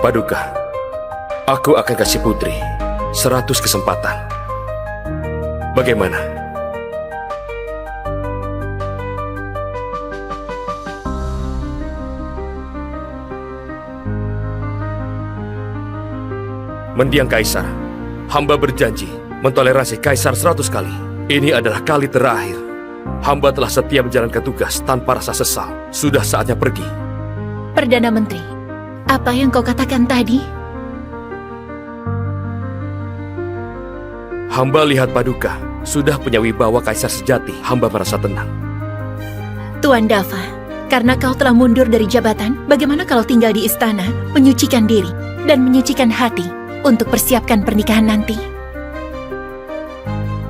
Paduka, aku akan kasih putri 100 kesempatan. Bagaimana? Mendiang Kaisar, hamba berjanji mentoleransi Kaisar 100 kali. Ini adalah kali terakhir. Hamba telah setia menjalankan tugas tanpa rasa sesal. Sudah saatnya pergi. Perdana Menteri, apa yang kau katakan tadi? Hamba lihat Paduka sudah punya wibawa Kaisar sejati. Hamba merasa tenang. Tuan Dava, karena kau telah mundur dari jabatan, bagaimana kalau tinggal di istana, menyucikan diri, dan menyucikan hati untuk persiapkan pernikahan nanti?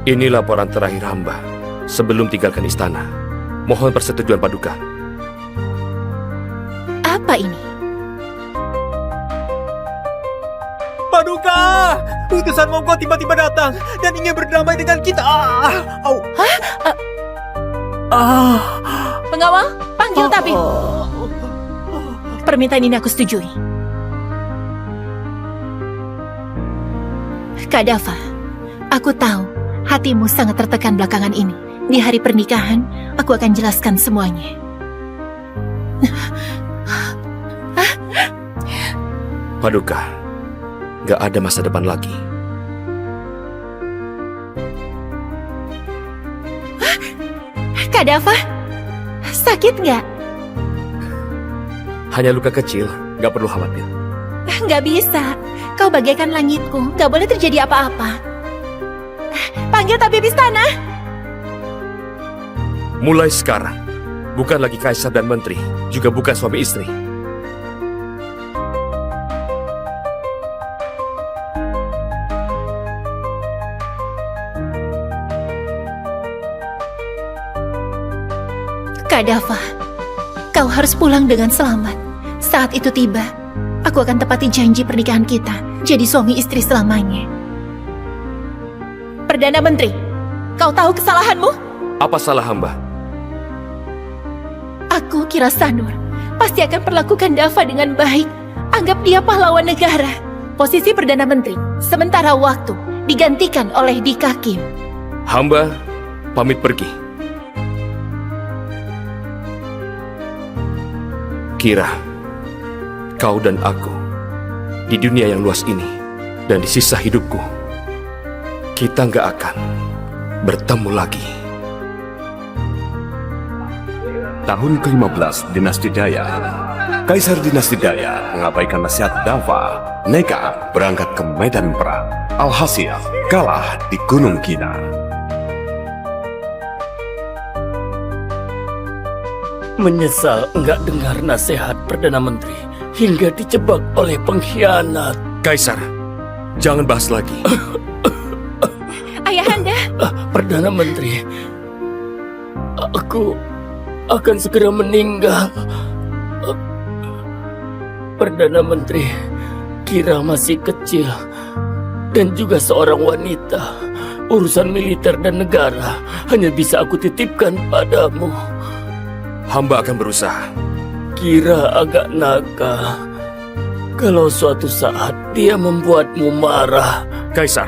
Ini laporan terakhir hamba sebelum tinggalkan istana. Mohon persetujuan Paduka. Apa ini? Paduka, utusan Monggo tiba-tiba datang dan ingin berdamai dengan kita. Pengawal, panggil tabib. Permintaan ini aku setujui. Kak Dava, aku tahu hatimu sangat tertekan belakangan ini. Di hari pernikahan, aku akan jelaskan semuanya. Paduka, gak ada masa depan lagi. Kak Dava, sakit nggak? Hanya luka kecil, gak perlu khawatir. Nggak bisa. Kau bagaikan langitku, nggak boleh terjadi apa-apa. Panggil tabib istana. Mulai sekarang, bukan lagi Kaisar dan Menteri, juga bukan suami istri. Kak Dava, kau harus pulang dengan selamat. Saat itu tiba, aku akan tepati janji pernikahan kita, jadi suami istri selamanya. Perdana Menteri, kau tahu kesalahanmu? Apa salah hamba? Aku kira Sanur pasti akan perlakukan Dava dengan baik. Anggap dia pahlawan negara. Posisi Perdana Menteri sementara waktu digantikan oleh Dika Kim. Hamba pamit pergi. Kira, kau dan aku di dunia yang luas ini dan di sisa hidupku, kita nggak akan bertemu lagi. Tahun ke-15 Dinasti Daya. Kaisar Dinasti Daya mengabaikan nasihat Dava, Neka berangkat ke medan perang. Alhasil, kalah di Gunung Kina. Menyesal enggak dengar nasihat Perdana Menteri hingga dijebak oleh pengkhianat. Kaisar, jangan bahas lagi. Ayahanda, Perdana Menteri, aku akan segera meninggal. Perdana Menteri, Kira masih kecil dan juga seorang wanita. Urusan militer dan negara hanya bisa aku titipkan padamu. Hamba akan berusaha. Kira agak nakal. Kalau suatu saat dia membuatmu marah. Kaisar,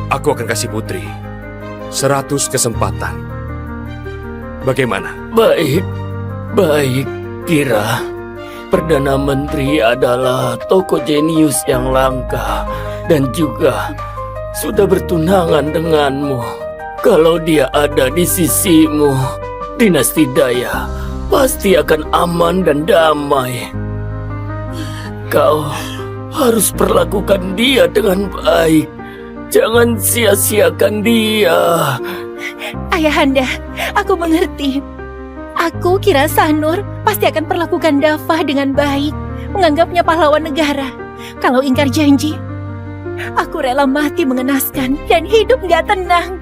aku akan kasih putri 100 kesempatan. Bagaimana? Baik, baik, Kira. Perdana Menteri adalah tokoh jenius yang langka dan juga sudah bertunangan denganmu. Kalau dia ada di sisimu, Dinasti Daya pasti akan aman dan damai. Kau harus perlakukan dia dengan baik. Jangan sia-siakan dia. Ayahanda, aku mengerti. Aku kira Sanur pasti akan perlakukan Dava dengan baik, menganggapnya pahlawan negara. Kalau ingkar janji, aku rela mati mengenaskan dan hidup nggak tenang.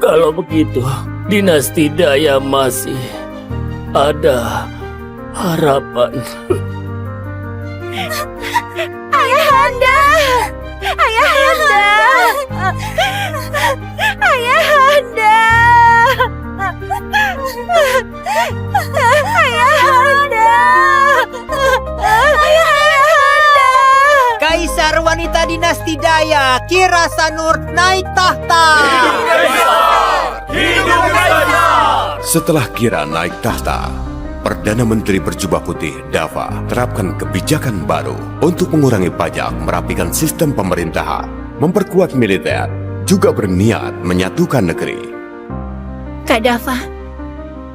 Kalau begitu, Dinasti Daya masih ada harapan. Ayahanda! Ayahanda! Ayahanda! Ayahanda! dinasti Daya, Kira Sanur naik tahta. Setelah Kira naik tahta, Perdana Menteri berjubah putih Dava terapkan kebijakan baru untuk mengurangi pajak, merapikan sistem pemerintahan, memperkuat militer, juga berniat menyatukan negeri. Kak Dava,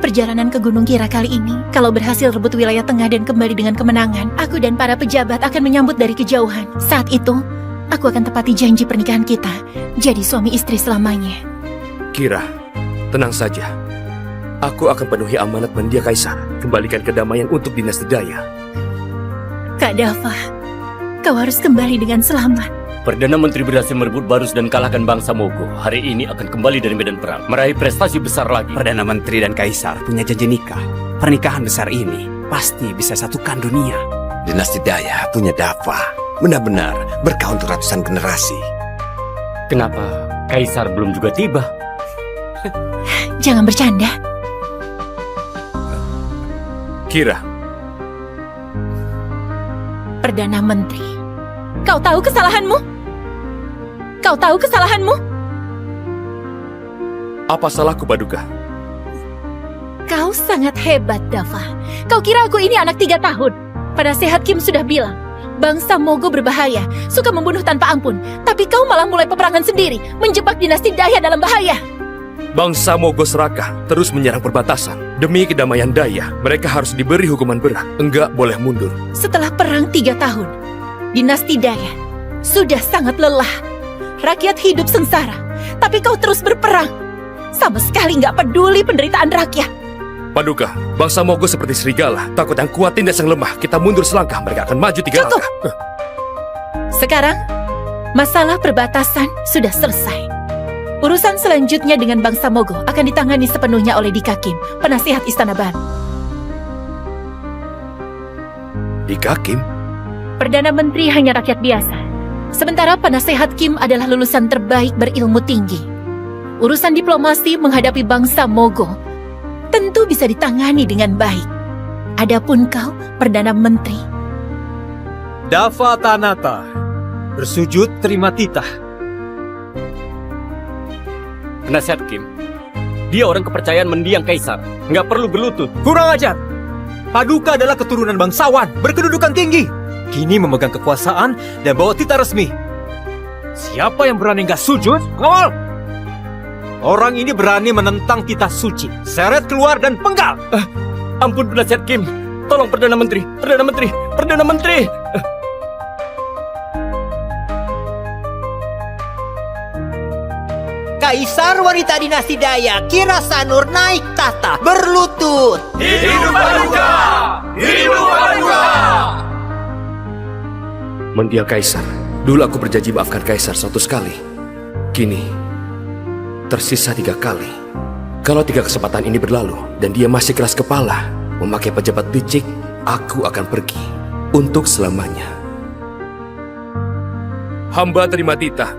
perjalanan ke Gunung Kira kali ini, kalau berhasil rebut wilayah tengah dan kembali dengan kemenangan, aku dan para pejabat akan menyambut dari kejauhan. Saat itu, aku akan tepati janji pernikahan kita, jadi suami istri selamanya. Kira, tenang saja. Aku akan penuhi amanat mendia Kaisar, kembalikan kedamaian untuk dinasti Daya. Kak Dava, kau harus kembali dengan selamat. Perdana Menteri berhasil merebut Barus dan kalahkan bangsa Mogo. Hari ini akan kembali dari medan perang, meraih prestasi besar lagi. Perdana Menteri dan Kaisar punya janji nikah. Pernikahan besar ini pasti bisa satukan dunia. Dinasti Daya punya Dava, benar-benar berkah untuk ratusan generasi. Kenapa Kaisar belum juga tiba? Jangan bercanda. Kira, Perdana Menteri, kau tahu kesalahanmu? Kau tahu kesalahanmu? apa salahku, Paduka? Kau sangat hebat, Dava. Kau kira aku ini anak 3 tahun? Penasehat Kim sudah bilang, bangsa Mogo berbahaya, suka membunuh tanpa ampun. Tapi kau malah mulai peperangan sendiri, menjebak dinasti Daya dalam bahaya. Bangsa Mogo serakah terus menyerang perbatasan. Demi kedamaian Daya, mereka harus diberi hukuman berat. Enggak boleh mundur. Setelah perang 3 tahun, dinasti Daya sudah sangat lelah. Rakyat hidup sengsara, tapi kau terus berperang. Sama sekali nggak peduli penderitaan rakyat. Paduka, bangsa Mogo seperti serigala. Takut yang kuat tindas yang lemah. Kita mundur selangkah, mereka akan maju 3 Cukup. langkah. Sekarang, masalah perbatasan sudah selesai. Urusan selanjutnya dengan bangsa Mogo akan ditangani sepenuhnya oleh Dika Kim, penasihat Istana Baru. Dika Kim? Perdana Menteri hanya rakyat biasa. Sementara penasehat Kim adalah lulusan terbaik berilmu tinggi. Urusan diplomasi menghadapi bangsa Mogo tentu bisa ditangani dengan baik. Adapun kau, Perdana Menteri, Dava Tanata, bersujud terima titah. Penasihat Kim, dia orang kepercayaan mendiang Kaisar. Nggak perlu berlutut. Kurang ajar. Paduka adalah keturunan bangsawan, berkedudukan tinggi. Kini memegang kekuasaan dan bawa titah resmi. Siapa yang berani nggak sujud? Ngawal! Orang ini berani menentang titah suci. Seret keluar dan penggal. Ampun penasihat Kim, tolong Perdana Menteri, Perdana Menteri, Perdana Menteri. Kaisar wanita dinasti Daya, Kira Sanur naik tahta, berlutut. Hidup Paduka! Hidup Paduka! Mendiang Kaisar, dulu aku berjanji maafkan Kaisar 100 kali. Kini, tersisa 3 kali. Kalau 3 kesempatan ini berlalu, dan dia masih keras kepala, memakai pejabat licik, aku akan pergi untuk selamanya. Hamba terima titah.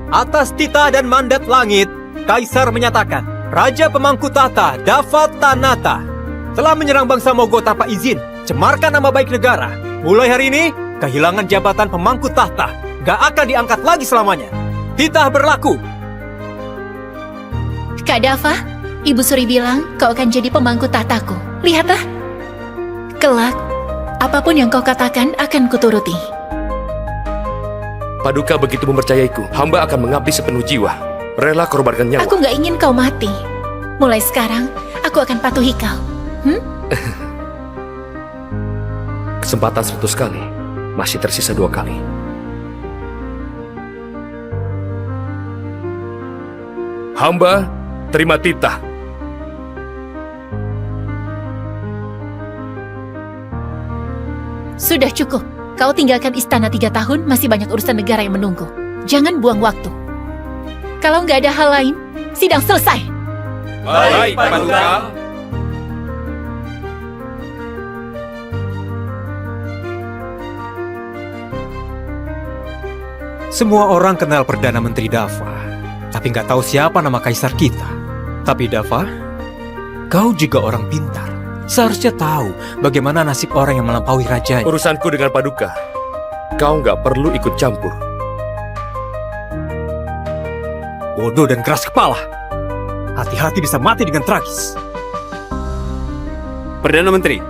Atas titah dan mandat langit, Kaisar menyatakan, Raja Pemangku Tahta Dava Tanata telah menyerang bangsa Mogo tanpa izin, cemarkan nama baik negara. Mulai hari ini, kehilangan jabatan pemangku tahta gak akan diangkat lagi selamanya. Titah berlaku. Kak Dava, Ibu Suri bilang kau akan jadi pemangku tahtaku. Lihatlah. Kelak, apapun yang kau katakan akan kuturuti. Paduka begitu mempercayaiku, hamba akan mengabdi sepenuh jiwa. Rela korbankan nyawa. Aku nggak ingin kau mati. Mulai sekarang, aku akan patuhi kau. Kesempatan 100 kali, masih tersisa 2 kali. Hamba terima titah. Sudah cukup. Kau tinggalkan istana 3 tahun, masih banyak urusan negara yang menunggu. Jangan buang waktu. Kalau nggak ada hal lain, sidang selesai. Baik, Paduka. Semua orang kenal Perdana Menteri Dava, tapi nggak tahu siapa nama Kaisar kita. Tapi Dava, kau juga orang pintar. Seharusnya tahu bagaimana nasib orang yang melampaui rajanya. Urusanku dengan Paduka Kau nggak perlu ikut campur. Bodoh dan keras kepala. Hati-hati bisa mati dengan tragis. Perdana Menteri,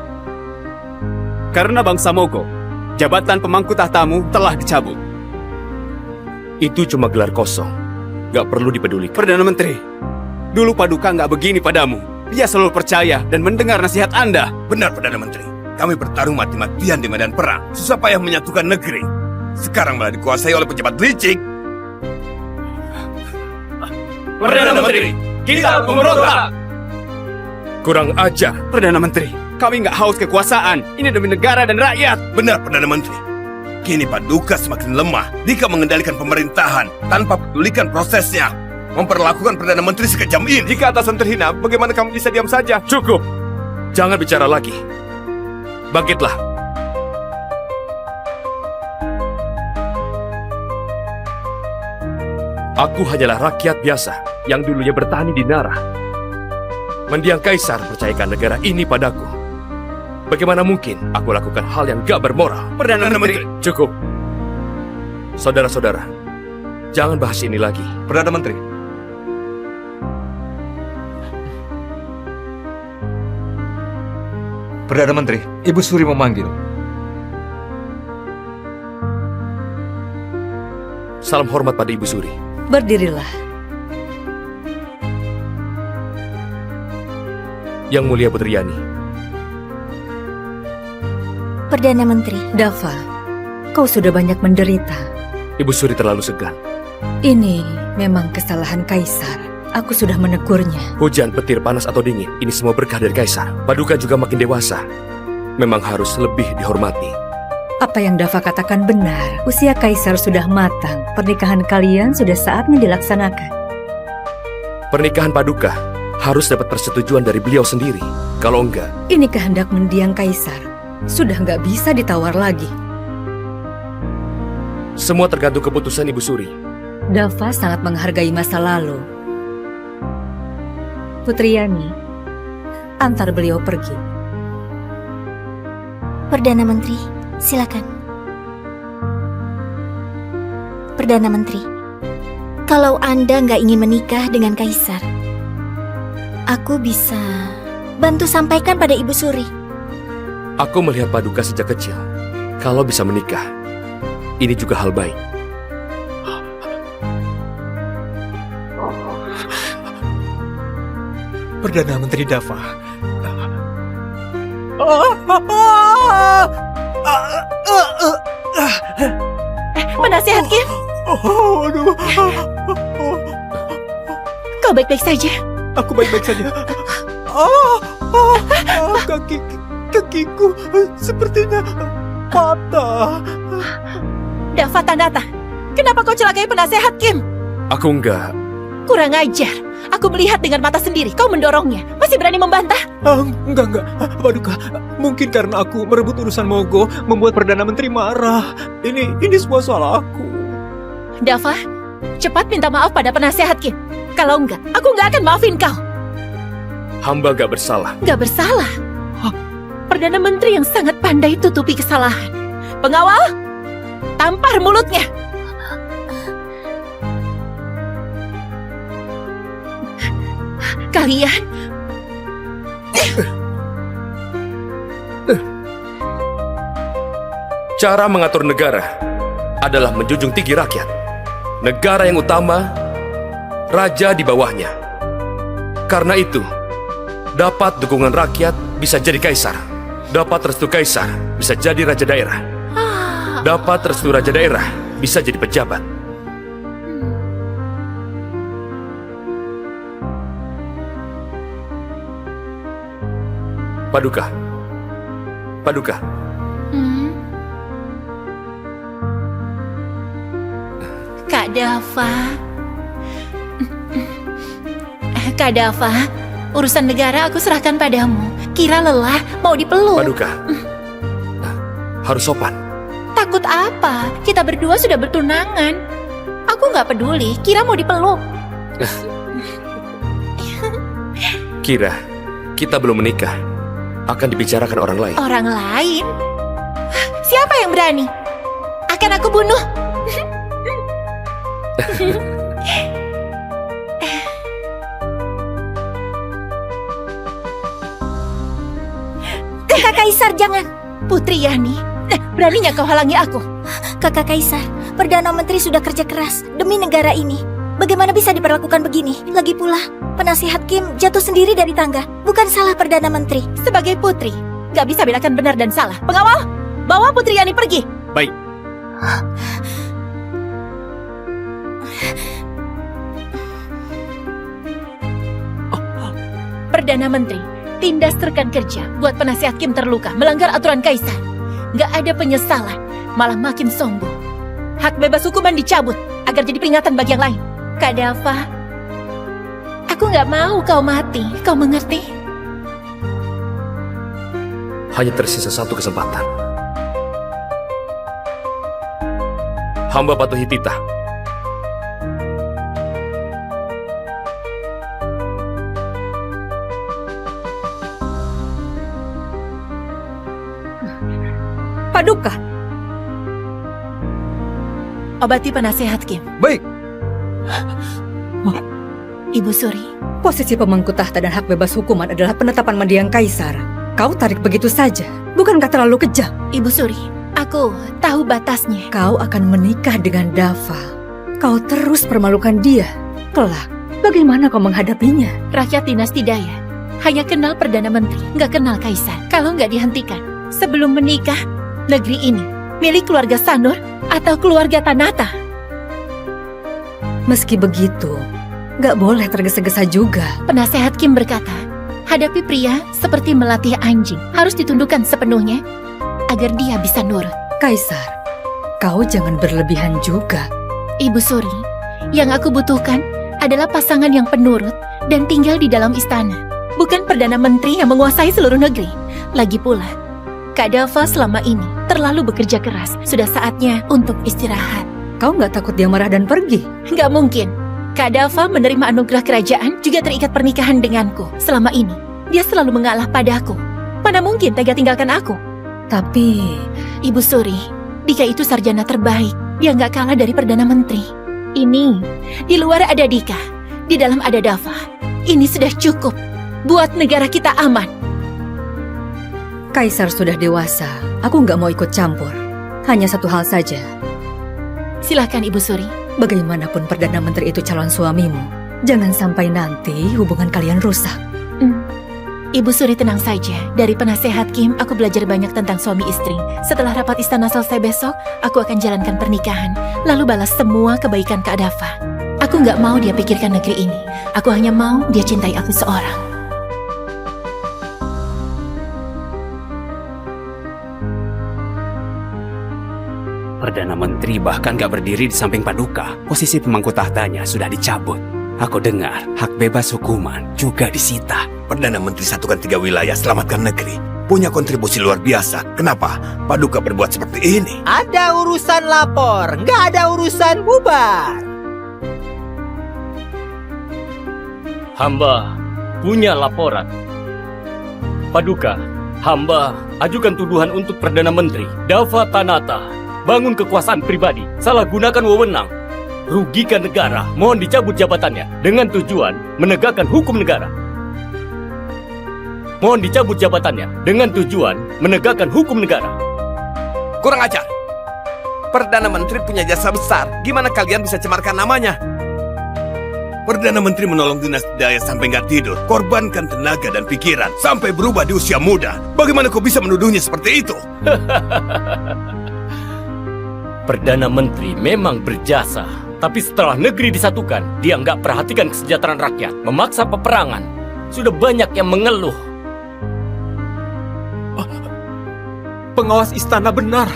karena bangsa Mogo, jabatan pemangku tahtamu telah dicabut. Itu cuma gelar kosong. Nggak perlu dipedulikan. Perdana Menteri, dulu Paduka nggak begini padamu. Dia selalu percaya dan mendengar nasihat Anda. Benar, Perdana Menteri. Kami bertarung mati-matian di medan perang, susah payah menyatukan negeri. Sekarang malah dikuasai oleh pejabat licik. Perdana Menteri, kita memberontak. Kurang ajar. Perdana Menteri, kami nggak haus kekuasaan. Ini demi negara dan rakyat. Benar, Perdana Menteri. Kini Paduka semakin lemah jika mengendalikan pemerintahan tanpa pedulikan prosesnya. Memperlakukan Perdana Menteri sekejam ini. Jika atasan terhina, bagaimana kamu bisa diam saja? Cukup. Jangan bicara lagi. Bangkitlah. Aku hanyalah rakyat biasa yang dulunya bertani di Nara. Mendiang kaisar percayakan negara ini padaku. Bagaimana mungkin aku lakukan hal yang gak bermoral? Perdana Menteri. Cukup. Saudara-saudara, jangan bahas ini lagi. Perdana Menteri. Perdana Menteri, Ibu Suri memanggil. Salam hormat pada Ibu Suri. Berdirilah. Yang Mulia Putri Yani. Perdana Menteri. Dava, kau sudah banyak menderita. Ibu Suri terlalu segan. Ini memang kesalahan kaisar. Aku sudah menegurnya. Hujan, petir, panas atau dingin, ini semua berkah dari kaisar. Paduka juga makin dewasa. Memang harus lebih dihormati. Apa yang Dava katakan benar. Usia kaisar sudah matang. Pernikahan kalian sudah saatnya dilaksanakan. Pernikahan Paduka harus dapat persetujuan dari beliau sendiri. Kalau enggak, Ini kehendak mendiang kaisar. Sudah nggak bisa ditawar lagi. semua tergantung keputusan Ibu Suri. Dava sangat menghargai masa lalu. Putri Yani, antar beliau pergi. Perdana Menteri, silakan. Perdana Menteri, kalau Anda nggak ingin menikah dengan Kaisar, aku bisa bantu sampaikan pada Ibu Suri. Aku melihat Paduka sejak kecil. Kalau bisa menikah, ini juga hal baik. Perdana Menteri Dava. Penasehat Kim, Aduh, kau baik-baik saja. aku baik-baik saja. Kakiku sepertinya patah. Dava Tanata, kenapa kau celakai penasehat Kim? Aku enggak. Kurang ajar. Aku melihat dengan mata sendiri. Kau mendorongnya. Masih berani membantah? Enggak. Paduka, mungkin karena aku merebut urusan Mogo membuat Perdana Menteri marah. Ini semua salah aku. Dava, cepat minta maaf pada penasehat Kim. Kalau enggak, aku enggak akan maafin kau. Hamba gak bersalah. Enggak bersalah. Perdana Menteri yang sangat pandai tutupi kesalahan. Pengawal, tampar mulutnya. Kalian Cara mengatur negara adalah menjunjung tinggi rakyat. Negara yang utama, raja di bawahnya. Karena itu, dapat dukungan rakyat bisa jadi kaisar. Dapat restu kaisar bisa jadi raja daerah. Dapat restu raja daerah bisa jadi pejabat. Paduka. Kak Dava. Kak Dava, urusan negara aku serahkan padamu. Kira lelah, mau dipeluk. Paduka. Harus sopan. Takut apa? Kita berdua sudah bertunangan. Aku nggak peduli, Kira mau dipeluk. Kira, kita belum menikah. Akan dibicarakan orang lain. Orang lain? Siapa yang berani? akan aku bunuh. Kakak Kaisar, jangan. Putri Yani, beraninya kau halangi aku. Kakak Kaisar, Perdana Menteri sudah kerja keras demi negara ini. Bagaimana bisa diperlakukan begini? Lagi pula, penasihat Kim jatuh sendiri dari tangga. Bukan salah Perdana Menteri. Sebagai putri, gak bisa bedakan benar dan salah. Pengawal, bawa Putri Yani pergi. Baik. Perdana Menteri, tindas rekan kerja buat penasihat Kim terluka, melanggar aturan Kaisar. Gak ada penyesalan, malah makin sombong. Hak bebas hukuman dicabut agar jadi peringatan bagi yang lain. Kak Dava, aku gak mau kau mati, kau mengerti? Hanya tersisa satu kesempatan. Hamba patuhi titah. Paduka, Obati penasihat Kim. Baik. Ibu Suri, posisi pemangku tahta dan hak bebas hukuman adalah penetapan mendiang Kaisar. Kau tarik begitu saja, bukankah terlalu kejam? Ibu Suri, aku tahu batasnya. Kau akan menikah dengan Dava. Kau terus permalukan dia. Kelak, bagaimana kau menghadapinya? Rakyat dinasti Daya hanya kenal Perdana Menteri, nggak kenal Kaisar. Kalau nggak dihentikan sebelum menikah, negeri ini milik keluarga Sanur atau keluarga Tanata. Meski begitu, gak boleh tergesa-gesa juga. Penasehat Kim berkata, hadapi pria seperti melatih anjing, harus ditundukkan sepenuhnya agar dia bisa nurut. Kaisar, kau jangan berlebihan juga. Ibu Suri, yang aku butuhkan adalah pasangan yang penurut dan tinggal di dalam istana, bukan Perdana Menteri yang menguasai seluruh negeri. Lagi pula, Kak Dava selama ini terlalu bekerja keras. Sudah saatnya untuk istirahat. Kau gak takut dia marah dan pergi? Nggak mungkin. Kak Dava menerima anugerah kerajaan juga terikat pernikahan denganku. Selama ini, dia selalu mengalah padaku. Mana mungkin tega tinggalkan aku? Tapi, Ibu Suri, Dika itu sarjana terbaik. Dia nggak kalah dari Perdana Menteri. Ini, di luar ada Dika, di dalam ada Dava. Ini sudah cukup buat negara kita aman. Kaisar sudah dewasa. Aku nggak mau ikut campur. Hanya satu hal saja. Silahkan Ibu Suri. Bagaimanapun Perdana Menteri itu calon suamimu. Jangan sampai nanti hubungan kalian rusak. Ibu Suri tenang saja. Dari penasehat Kim, aku belajar banyak tentang suami istri. Setelah rapat istana selesai besok, aku akan jalankan pernikahan. Lalu balas semua kebaikan Kak Dava. Aku nggak mau dia pikirkan negeri ini. Aku hanya mau dia cintai aku seorang. Perdana Menteri bahkan gak berdiri di samping Paduka. Posisi pemangku tahtanya sudah dicabut. Aku dengar hak bebas hukuman juga disita. Perdana Menteri satukan 3 wilayah selamatkan negeri. Punya kontribusi luar biasa. Kenapa Paduka berbuat seperti ini? Ada urusan lapor, nggak ada urusan bubar. Hamba punya laporan. Paduka, hamba ajukan tuduhan untuk Perdana Menteri Dava Tanata. Bangun kekuasaan pribadi, salah gunakan wewenang, rugikan negara, mohon dicabut jabatannya dengan tujuan menegakkan hukum negara. Mohon dicabut jabatannya dengan tujuan menegakkan hukum negara. Kurang ajar. Perdana Menteri punya jasa besar. Gimana kalian bisa cemarkan namanya? Perdana Menteri menolong dinasti Daya sampai nggak tidur. Korbankan tenaga dan pikiran sampai berubah di usia muda. Bagaimana kau bisa menuduhnya seperti itu? Perdana Menteri memang berjasa, tapi setelah negeri disatukan, dia nggak perhatikan kesejahteraan rakyat, memaksa peperangan. Sudah banyak yang mengeluh. Pengawas istana benar.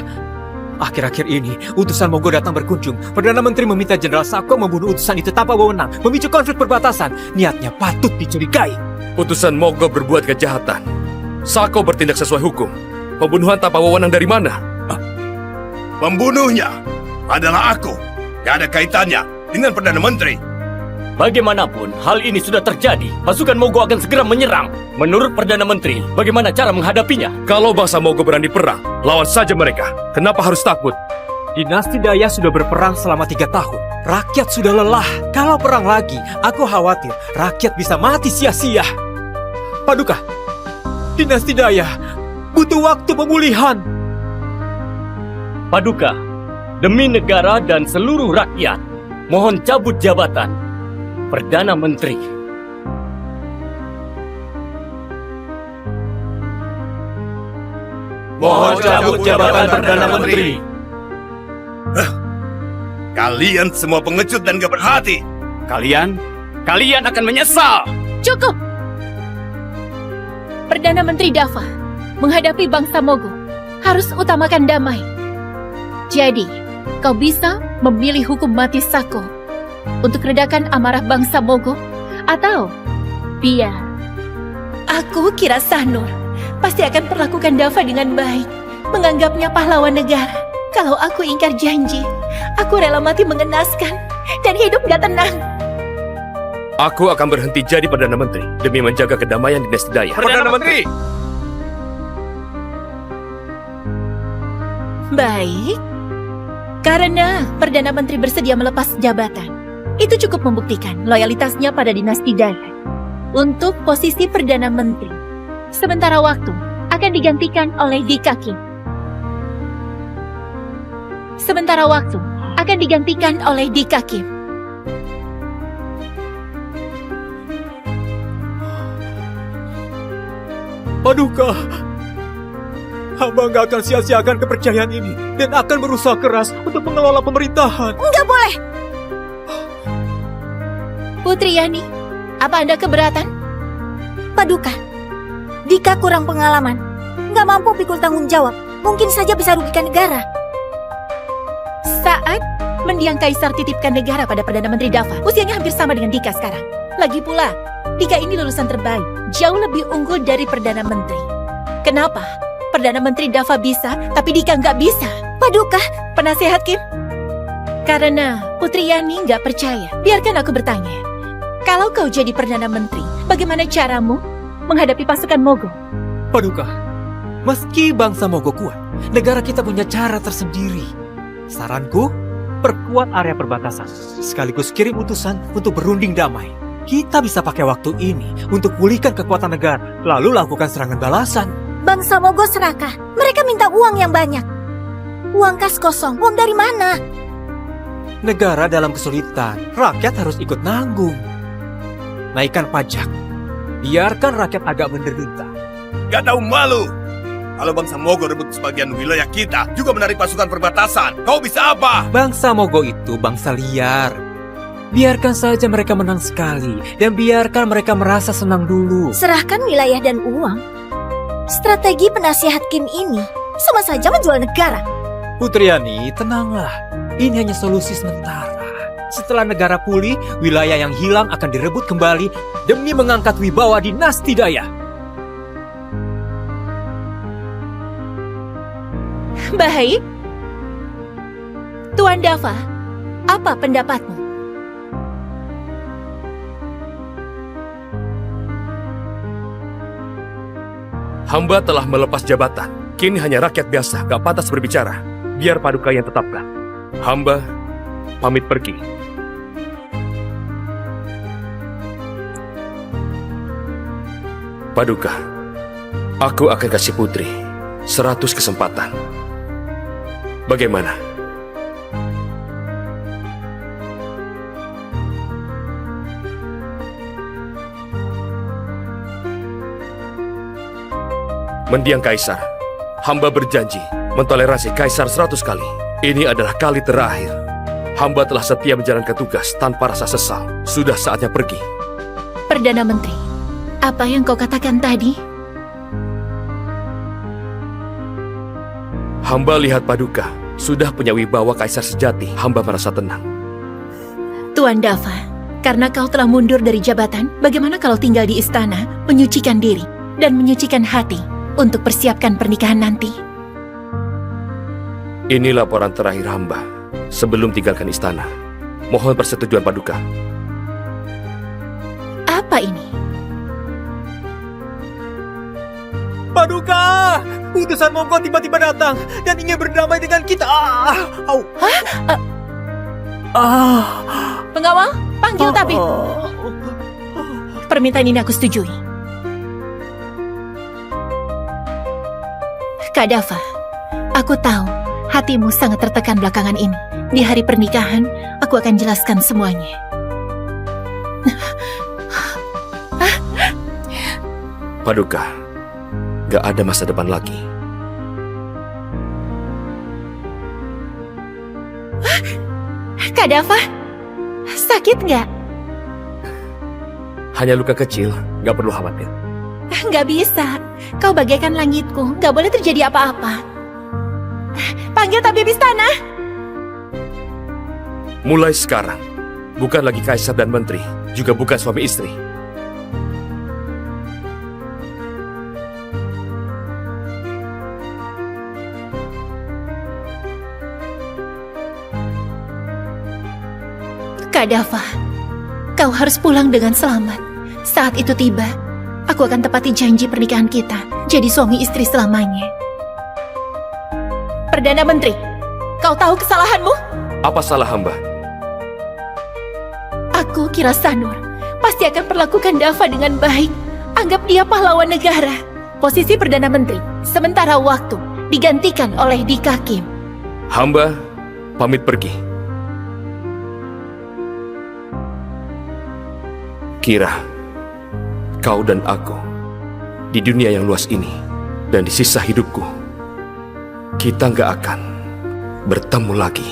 Akhir-akhir ini, utusan Mogo datang berkunjung. Perdana Menteri meminta Jenderal Sako membunuh utusan itu tanpa wewenang, memicu konflik perbatasan. Niatnya patut dicurigai. Utusan Mogo berbuat kejahatan. Sako bertindak sesuai hukum. Pembunuhan tanpa wewenang dari mana? Pembunuhnya adalah aku. Gak ada kaitannya dengan Perdana Menteri. Bagaimanapun, hal ini sudah terjadi. Pasukan Mogo akan segera menyerang. Menurut Perdana Menteri, bagaimana cara menghadapinya? Kalau bangsa Mogo berani perang, lawan saja mereka. Kenapa harus takut? Dinasti Daya sudah berperang selama 3 tahun. Rakyat sudah lelah. Kalau perang lagi, aku khawatir rakyat bisa mati sia-sia. Paduka, Dinasti Daya butuh waktu pemulihan. Paduka, demi negara dan seluruh rakyat, mohon cabut jabatan Perdana Menteri. Mohon cabut jabatan Perdana Menteri. Kalian semua pengecut dan gak berhati. Kalian akan menyesal. Cukup! Perdana Menteri Dava, menghadapi bangsa Mogo, harus utamakan damai. Jadi, kau bisa memilih hukum mati Sako untuk redakan amarah bangsa Mogo, atau biar. Aku kira Sanur pasti akan perlakukan Dava dengan baik, menganggapnya pahlawan negara. Kalau aku ingkar janji, aku rela mati mengenaskan dan hidup gak tenang. Aku akan berhenti jadi Perdana Menteri demi menjaga kedamaian Dinasti Daya. Perdana Menteri! Baik, karena Perdana Menteri bersedia melepas jabatan, itu cukup membuktikan loyalitasnya pada Dinasti Daya. Untuk posisi Perdana Menteri, sementara waktu akan digantikan oleh Dika Kim. Sementara waktu akan digantikan oleh Dika Kim. Paduka, hamba nggak akan sia-siakan kepercayaan ini dan akan berusaha keras untuk mengelola pemerintahan. Nggak boleh. Putri Yani, apa Anda keberatan? Paduka, Dika kurang pengalaman. Nggak mampu pikul tanggung jawab. Mungkin saja bisa rugikan negara. Saat mendiang Kaisar titipkan negara pada Perdana Menteri Dava, usianya hampir sama dengan Dika sekarang. Lagi pula, Dika ini lulusan terbaik, jauh lebih unggul dari Perdana Menteri. Kenapa? Perdana Menteri Dava bisa, tapi Dika nggak bisa. Paduka, Penasehat Kim? Karena Putri Yani nggak percaya, biarkan aku bertanya. Kalau kau jadi Perdana Menteri, bagaimana caramu menghadapi pasukan Mogo? Paduka, meski bangsa Mogo kuat, negara kita punya cara tersendiri. Saranku, perkuat area perbatasan, sekaligus kirim utusan untuk berunding damai. Kita bisa pakai waktu ini untuk pulihkan kekuatan negara, lalu lakukan serangan balasan. bangsa Mogo serakah. Mereka minta uang yang banyak. Uang kas kosong. Uang dari mana? Negara dalam kesulitan, rakyat harus ikut nanggung. Naikkan pajak, biarkan rakyat agak menderita. Gak tahu malu. Kalau bangsa Mogo rebut sebagian wilayah kita, juga menarik pasukan perbatasan. Kau bisa apa? Bangsa Mogo itu bangsa liar. Biarkan saja mereka menang sekali, dan biarkan mereka merasa senang dulu. Serahkan wilayah dan uang. Strategi penasihat Kim ini sama saja menjual negara. Putriani, tenanglah. Ini hanya solusi sementara. Setelah negara pulih, wilayah yang hilang akan direbut kembali demi mengangkat wibawa dinasti Daya. Baik. Tuan Dava, apa pendapatmu? Hamba telah melepas jabatan. Kini hanya rakyat biasa, gak pantas berbicara. Biar Paduka yang tetapkan. Hamba pamit pergi. Paduka, aku akan kasih Putri 100 kesempatan. Bagaimana? Mendiang Kaisar, hamba berjanji mentoleransi Kaisar 100 kali. Ini adalah kali terakhir. Hamba telah setia menjalankan tugas tanpa rasa sesal. Sudah saatnya pergi. Perdana Menteri, apa yang kau katakan tadi? Hamba lihat Paduka sudah punya wibawa Kaisar sejati. Hamba merasa tenang. Tuan Dava, karena kau telah mundur dari jabatan, bagaimana kalau tinggal di istana, menyucikan diri, dan menyucikan hati untuk persiapkan pernikahan nanti? Ini laporan terakhir hamba sebelum tinggalkan istana. Mohon persetujuan Paduka. Apa ini? Paduka! Utusan Monggo tiba-tiba datang dan ingin berdamai dengan kita. Au. Pengawal, panggil tabib. Permintaan ini aku setujui. Kak Dava, aku tahu hatimu sangat tertekan belakangan ini. Di hari pernikahan, aku akan jelaskan semuanya. Paduka, gak ada masa depan lagi. Kak Dava, sakit nggak? Hanya luka kecil, gak perlu khawatir. Nggak bisa. Kau bagaikan langitku, nggak boleh terjadi apa-apa. Panggil tabib istana. Mulai sekarang, bukan lagi kaisar dan menteri, juga bukan suami istri. Kak Dava, kau harus pulang dengan selamat. Saat itu tiba, aku akan tepati janji pernikahan kita, jadi suami istri selamanya. Perdana Menteri, kau tahu kesalahanmu? Apa salah hamba? Aku kira Sanur pasti akan perlakukan Dava dengan baik. Anggap dia pahlawan negara. Posisi Perdana Menteri sementara waktu digantikan oleh Dika Kim. Hamba pamit pergi. Kira, kau dan aku di dunia yang luas ini dan di sisa hidupku, kita nggak akan bertemu lagi.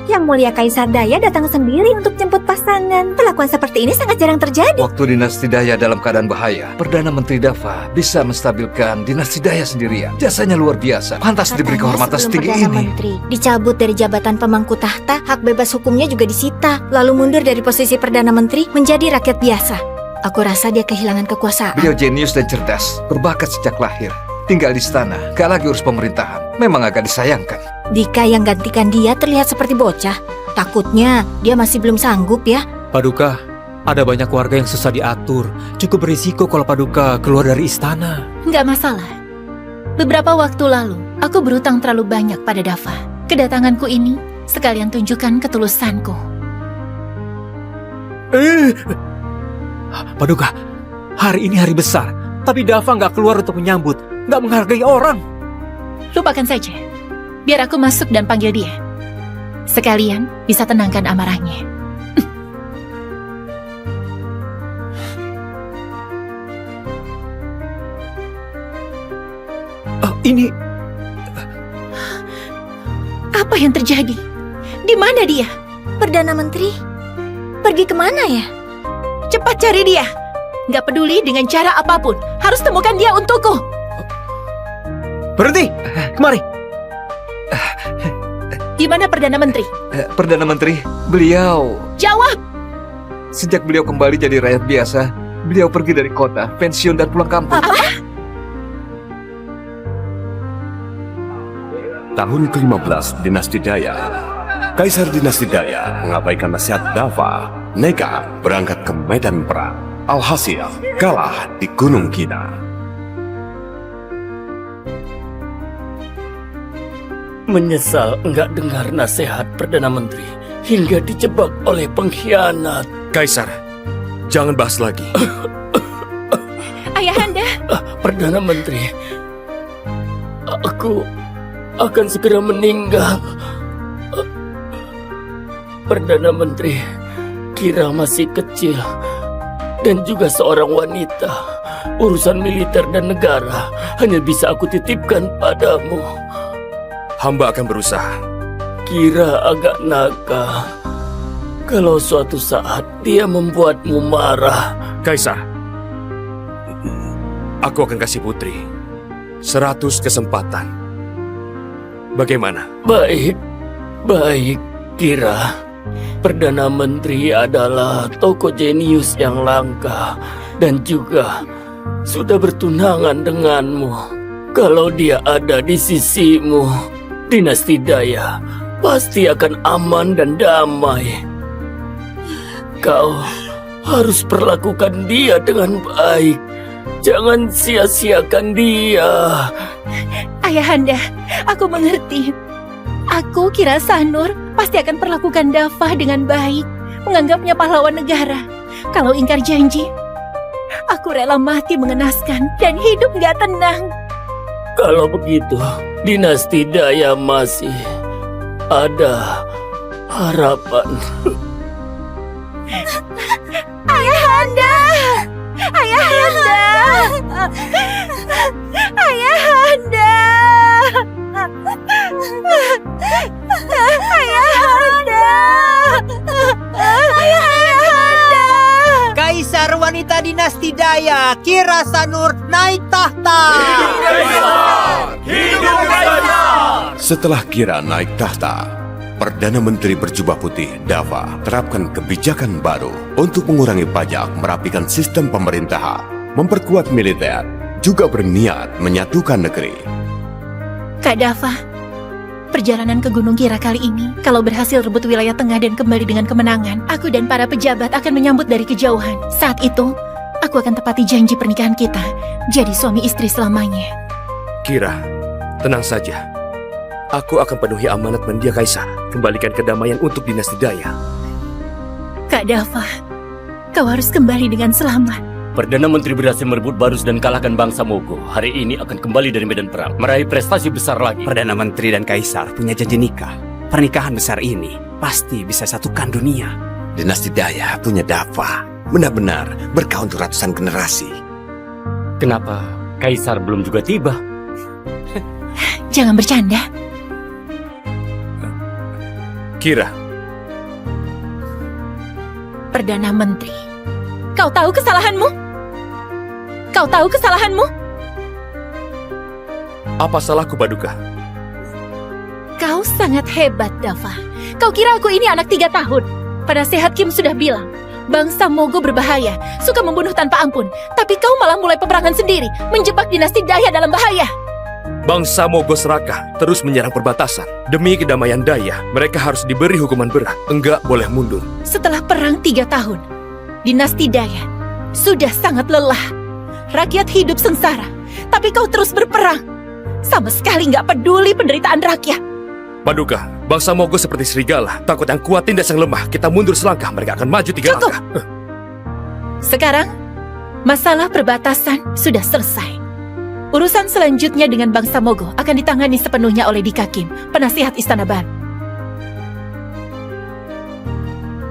Yang mulia Kaisar Daya datang sendiri untuk jemput pasangan. Perlakuan seperti ini sangat jarang terjadi. Waktu dinasti Daya dalam keadaan bahaya, Perdana Menteri Dava bisa menstabilkan dinasti Daya sendirian. Jasanya luar biasa. Pantas diberi kehormatan Sebelum setinggi Perdana ini. Menteri dicabut dari jabatan pemangku tahta, hak bebas hukumnya juga disita. Lalu mundur dari posisi Perdana Menteri menjadi rakyat biasa. Aku rasa dia kehilangan kekuasaan. Beliau jenius dan cerdas, berbakat sejak lahir. Tinggal di istana, gak lagi urus pemerintahan. Memang agak disayangkan. Dika yang gantikan dia terlihat seperti bocah. Takutnya dia masih belum sanggup ya. Paduka, ada banyak warga yang susah diatur. Cukup berisiko kalau Paduka keluar dari istana. Nggak masalah. Beberapa waktu lalu, aku berutang terlalu banyak pada Dava. Kedatanganku ini sekalian tunjukkan ketulusanku. Paduka, hari ini hari besar. Tapi Dava nggak keluar untuk menyambut. Nggak menghargai orang. Lupakan saja. Biar aku masuk dan panggil dia. Sekalian bisa tenangkan amarahnya. Ini Apa yang terjadi? Di mana dia? Perdana Menteri pergi kemana ya? Cepat cari dia. Nggak peduli dengan cara apapun. Harus temukan dia untukku. berhenti. Kemari. Di mana Perdana Menteri? Perdana Menteri, beliau Jawab! sejak beliau kembali jadi rakyat biasa, beliau pergi dari kota, pensiun dan pulang kampung. Tahun ke-15 dinasti Daya. Kaisar dinasti Daya mengabaikan nasihat Dava. Nega berangkat ke medan perang. Alhasil kalah di Gunung Kina. Menyesal enggak dengar nasihat Perdana Menteri hingga dijebak oleh pengkhianat. Kaisar, jangan bahas lagi. Ayahanda, Perdana Menteri, aku akan segera meninggal. Perdana Menteri, Kira masih kecil dan juga seorang wanita. Urusan militer dan negara hanya bisa aku titipkan padamu. Hamba akan berusaha. Kira agak nakal. Kalau suatu saat dia membuatmu marah, Kaisar, aku akan kasih putri 100 kesempatan. Bagaimana? baik, Kira. Perdana Menteri adalah tokoh jenius yang langka dan juga sudah bertunangan denganmu. Kalau dia ada di sisimu, dinasti Daya pasti akan aman dan damai. Kau harus perlakukan dia dengan baik. Jangan sia-siakan dia. Ayahanda, aku mengerti. Aku kira Sanur pasti akan perlakukan Dafa dengan baik, menganggapnya pahlawan negara. Kalau ingkar janji, aku rela mati mengenaskan dan hidup gak tenang. Kalau begitu, dinasti Daya masih ada harapan. Ayahanda! Ayahanda! Ayahanda! Ayahanda! Ayahanda! Kaisar wanita dinasti Daya, Kira Sanur naik tahta. Setelah Kira naik tahta, Perdana Menteri berjubah putih Dava terapkan kebijakan baru untuk mengurangi pajak, merapikan sistem pemerintahan, memperkuat militer, juga berniat menyatukan negeri. Kak Dafa, perjalanan ke Gunung Kira kali ini, kalau berhasil rebut wilayah tengah dan kembali dengan kemenangan, aku dan para pejabat akan menyambut dari kejauhan. Saat itu, aku akan tepati janji pernikahan kita, jadi suami istri selamanya. Kira, tenang saja. Aku akan penuhi amanat mendia Kaisar, kembalikan kedamaian untuk dinasti Daya. Kak Dafa, kau harus kembali dengan selamat. Perdana Menteri berhasil merebut Barus dan kalahkan bangsa Mogo. Hari ini akan kembali dari medan perang, meraih prestasi besar lagi. Perdana Menteri dan Kaisar punya janji nikah. Pernikahan besar ini pasti bisa satukan dunia. Dinasti Daya punya Dava, benar-benar berkah untuk ratusan generasi. Kenapa Kaisar belum juga tiba? Jangan bercanda. Kira, Perdana Menteri, kau tahu kesalahanmu? Kau tahu kesalahanmu? apa salahku Paduka? Kau sangat hebat, Dafa. Kau kira aku ini anak 3 tahun? Penasehat Kim sudah bilang, bangsa Mogo berbahaya, suka membunuh tanpa ampun. Tapi kau malah mulai peperangan sendiri, menjebak dinasti Daya dalam bahaya. Bangsa Mogo serakah terus menyerang perbatasan. Demi kedamaian Daya, mereka harus diberi hukuman berat. Enggak boleh mundur. Setelah perang 3 tahun, dinasti Daya sudah sangat lelah. Rakyat hidup sengsara, tapi kau terus berperang. Sama sekali nggak peduli penderitaan rakyat. Paduka, bangsa Mogo seperti serigala. Takut yang kuat tindas yang lemah. Kita mundur selangkah, mereka akan maju 3 Cukup. langkah. Sekarang, masalah perbatasan sudah selesai. Urusan selanjutnya dengan bangsa Mogo akan ditangani sepenuhnya oleh Dika Kim, penasihat Istana Baru.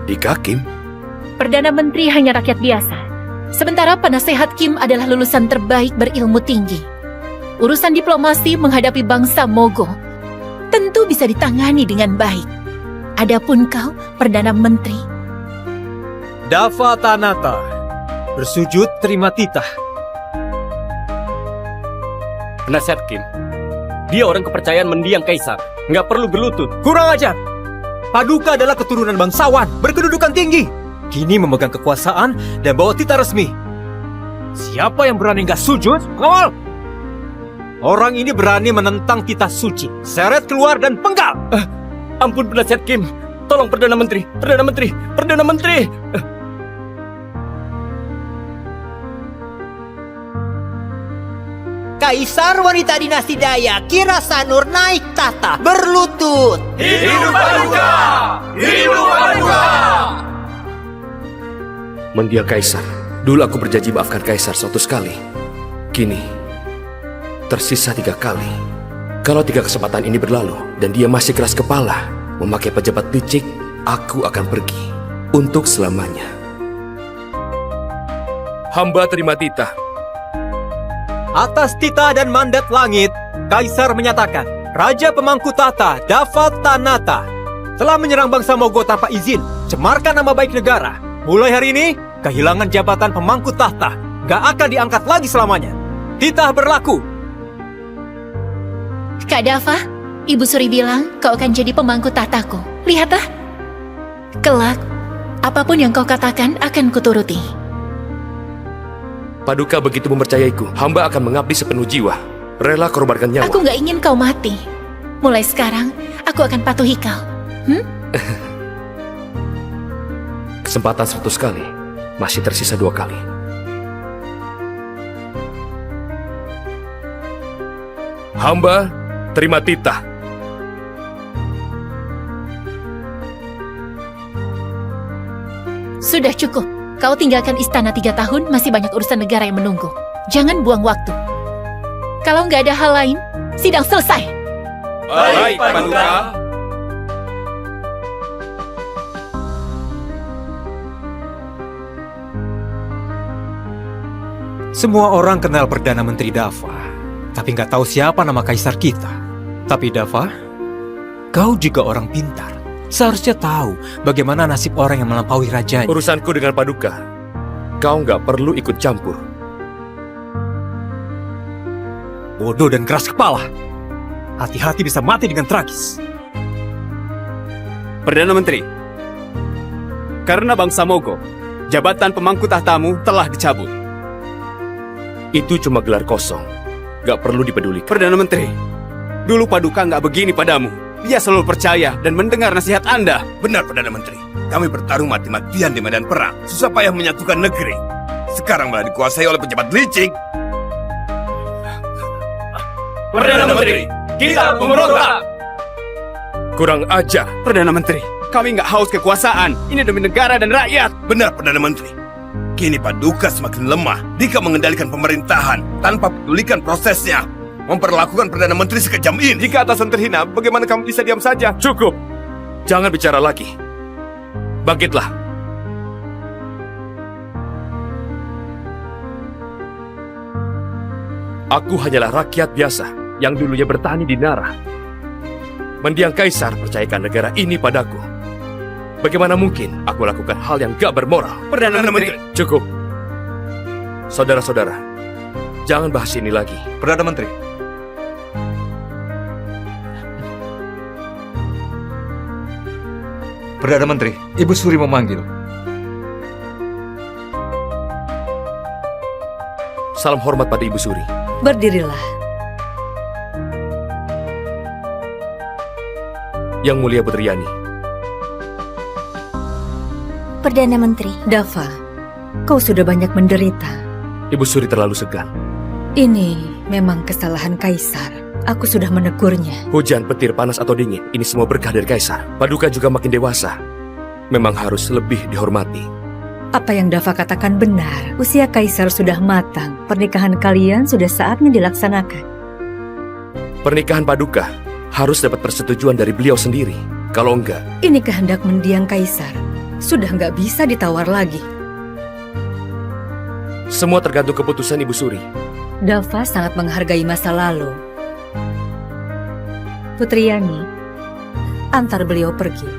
Dika Kim? Perdana Menteri hanya rakyat biasa. Sementara penasehat Kim adalah lulusan terbaik berilmu tinggi. Urusan diplomasi menghadapi bangsa Mogo tentu bisa ditangani dengan baik. Adapun kau, Perdana Menteri, Dava Tanata, bersujud terima titah. Penasihat Kim, dia orang kepercayaan mendiang Kaisar. Nggak perlu berlutut. Kurang ajar. Paduka adalah keturunan bangsawan, berkedudukan tinggi. Kini memegang kekuasaan dan bawa titah resmi. Siapa yang berani nggak sujud? Ngawal! Orang ini berani menentang titah suci. Seret keluar dan penggal. Ampun penasihat Kim, tolong Perdana Menteri, Perdana Menteri, Perdana Menteri. Kaisar wanita dinasti Daya, Kira Sanur naik tahta, berlutut. Hidup Paduka! Hidup Paduka! Mendiang Kaisar. Dulu aku berjanji maafkan Kaisar suatu sekali. Kini, tersisa 3 kali. Kalau 3 kesempatan ini berlalu dan dia masih keras kepala, memakai pejabat licik, aku akan pergi untuk selamanya. Hamba terima titah. Atas titah dan mandat langit, Kaisar menyatakan Raja Pemangku Tahta Dava Tanata telah menyerang bangsa Mogo tanpa izin, cemarkan nama baik negara. Mulai hari ini, kehilangan jabatan pemangku tahta gak akan diangkat lagi selamanya. Titah berlaku. Kak Dava, Ibu Suri bilang kau akan jadi pemangku tahtaku. Lihatlah. Kelak, apapun yang kau katakan akan kuturuti. Paduka begitu mempercayaiku, hamba akan mengabdi sepenuh jiwa. Rela korbankan nyawa. Aku gak ingin kau mati. Mulai sekarang, aku akan patuhi kau. Kesempatan 100 kali. Masih tersisa 2 kali. Hamba terima titah. Sudah cukup. Kau tinggalkan istana 3 tahun, masih banyak urusan negara yang menunggu. Jangan buang waktu. Kalau nggak ada hal lain, sidang selesai. Baik, Paduka. Semua orang kenal Perdana Menteri Dava, tapi nggak tahu siapa nama kaisar kita. Tapi Dava, kau juga orang pintar. Seharusnya tahu bagaimana nasib orang yang melampaui rajanya. Urusanku dengan Paduka, kau nggak perlu ikut campur. Bodoh dan keras kepala. Hati-hati bisa mati dengan tragis. Perdana Menteri, karena bangsa Mogo, jabatan pemangku tahtamu telah dicabut. Itu cuma gelar kosong. Gak perlu dipedulikan. Perdana Menteri, dulu Paduka nggak begini padamu. Dia selalu percaya dan mendengar nasihat Anda. Benar, Perdana Menteri. Kami bertarung mati-matian di medan perang. Susah payah menyatukan negeri. Sekarang malah dikuasai oleh pejabat licik. Perdana Menteri, kita memberontak. Kurang ajar. Perdana Menteri, kami nggak haus kekuasaan. Ini demi negara dan rakyat. Benar, Perdana Menteri. Kini Paduka semakin lemah. Dika mengendalikan pemerintahan tanpa pedulikan prosesnya. Memperlakukan Perdana Menteri sekejam ini. Jika atasan terhina, bagaimana kamu bisa diam saja? Cukup. Jangan bicara lagi. Bangkitlah. Aku hanyalah rakyat biasa yang dulunya bertani di Nara. Mendiang kaisar percayakan negara ini padaku. Bagaimana mungkin aku lakukan hal yang gak bermoral? Perdana Menteri. Cukup. Saudara-saudara, jangan bahas ini lagi. Perdana Menteri. Perdana Menteri, Ibu Suri memanggil. Salam hormat pada Ibu Suri. Berdirilah. Yang Mulia Putri Yani. Perdana Menteri. Dava, kau sudah banyak menderita. Ibu Suri terlalu segan. Ini memang kesalahan kaisar. Aku sudah menegurnya. Hujan, petir, panas atau dingin, ini semua berkah dari kaisar. Paduka juga makin dewasa. Memang harus lebih dihormati. Apa yang Dava katakan benar. Usia kaisar sudah matang. Pernikahan kalian sudah saatnya dilaksanakan. Pernikahan Paduka harus dapat persetujuan dari beliau sendiri. Kalau enggak, Ini kehendak mendiang kaisar. Sudah nggak bisa ditawar lagi. semua tergantung keputusan Ibu Suri. Dava sangat menghargai masa lalu. Putri Yani, antar beliau pergi.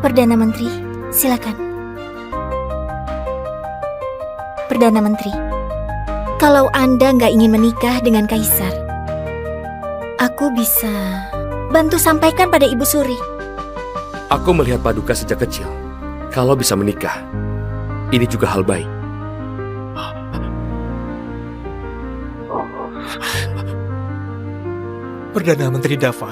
Perdana Menteri, silakan. Perdana Menteri, kalau Anda nggak ingin menikah dengan kaisar, aku bisa bantu sampaikan pada Ibu Suri. Aku melihat Paduka sejak kecil. Kalau bisa menikah, ini juga hal baik. Perdana Menteri Dava.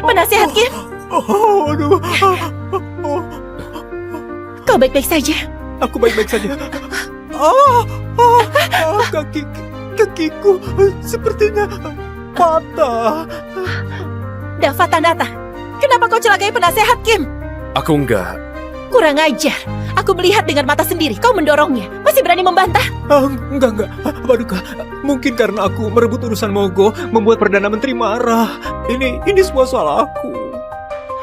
Penasihat Kim, Aduh, kau baik-baik saja. aku baik-baik saja. Kakiku sepertinya patah. Dava Tanata, kenapa kau celakai penasihat Kim? Aku enggak. Kurang ajar. Aku melihat dengan mata sendiri. Kau mendorongnya. Masih berani membantah? Enggak. Paduka, mungkin karena aku merebut urusan Mogo membuat Perdana Menteri marah. Ini semua salah aku.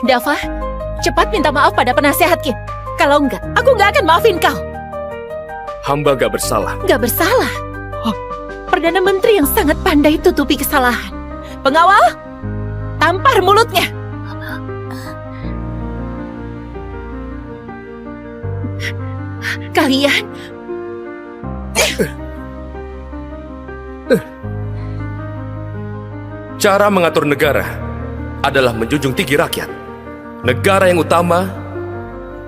Dava, cepat minta maaf pada penasihat Kim. Kalau enggak, aku enggak akan maafin kau. Hamba gak bersalah. Enggak bersalah. Perdana Menteri yang sangat pandai tutupi kesalahan. Pengawal, tampar mulutnya. Kalian Cara mengatur negara adalah menjunjung tinggi rakyat. Negara yang utama,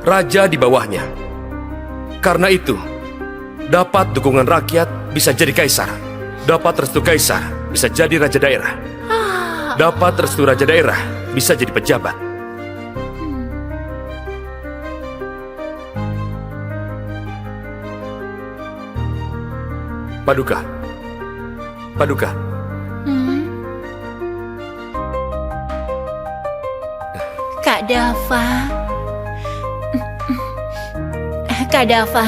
raja di bawahnya. Karena itu, dapat dukungan rakyat bisa jadi kaisar. Dapat restu kaisar bisa jadi raja daerah. Dapat restu raja daerah, bisa jadi pejabat. Paduka. Paduka. Kak Dava. Kak Dava,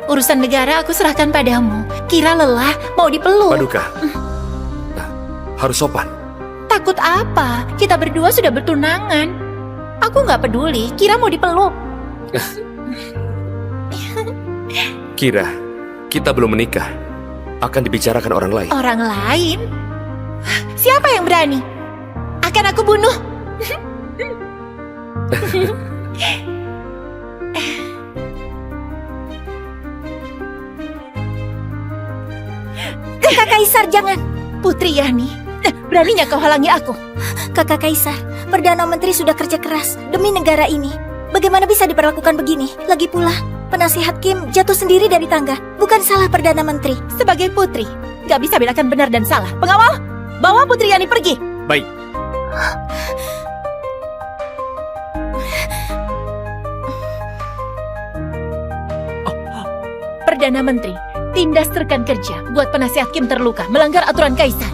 urusan negara aku serahkan padamu. Kira lelah, mau dipeluk. Paduka. Harus sopan. Takut apa? Kita berdua sudah bertunangan. Aku nggak peduli, Kira mau dipeluk. Kira, kita belum menikah. Akan dibicarakan orang lain. Orang lain? Siapa yang berani? Akan aku bunuh. Kakak Kaisar, jangan! Putri Yani, beraninya kau halangi aku? Kakak Kaisar, Perdana Menteri sudah kerja keras demi negara ini. Bagaimana bisa diperlakukan begini? Lagi pula, penasihat Kim jatuh sendiri dari tangga. Bukan salah Perdana Menteri. Sebagai putri, gak bisa bedakan benar dan salah. Pengawal, bawa Putri Yani pergi. Baik. Perdana Menteri, tindas rekan kerja buat penasihat Kim terluka, melanggar aturan Kaisar.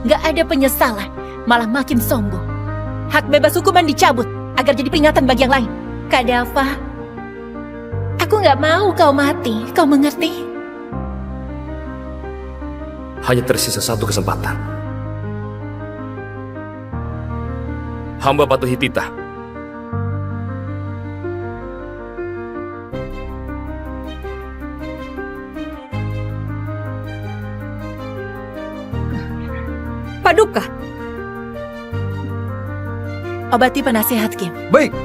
Gak ada penyesalan, malah makin sombong. Hak bebas hukuman dicabut agar jadi peringatan bagi yang lain. Kak Dava, aku gak mau kau mati, kau mengerti? Hanya tersisa satu kesempatan. Hamba patuhi titah. Paduka, Obati penasihat Kim. Baik,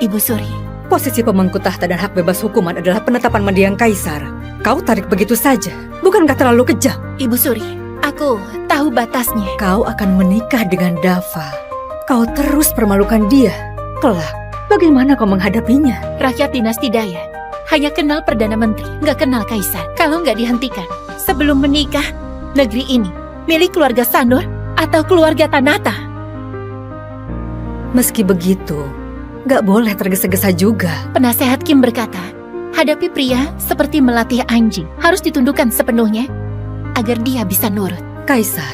Ibu Suri, posisi pemangku tahta dan hak bebas hukuman adalah penetapan mendiang Kaisar. Kau tarik begitu saja, bukankah terlalu kejam? Ibu Suri, aku tahu batasnya. Kau akan menikah dengan Dava. Kau terus permalukan dia. Kelak, bagaimana kau menghadapinya? Rakyat dinasti Daya hanya kenal Perdana Menteri, nggak kenal Kaisar. Kalau nggak dihentikan sebelum menikah, negeri ini milik keluarga Sanur atau keluarga Tanata. Meski begitu, gak boleh tergesa-gesa juga. Penasehat Kim berkata, hadapi pria seperti melatih anjing, harus ditundukkan sepenuhnya agar dia bisa nurut. Kaisar,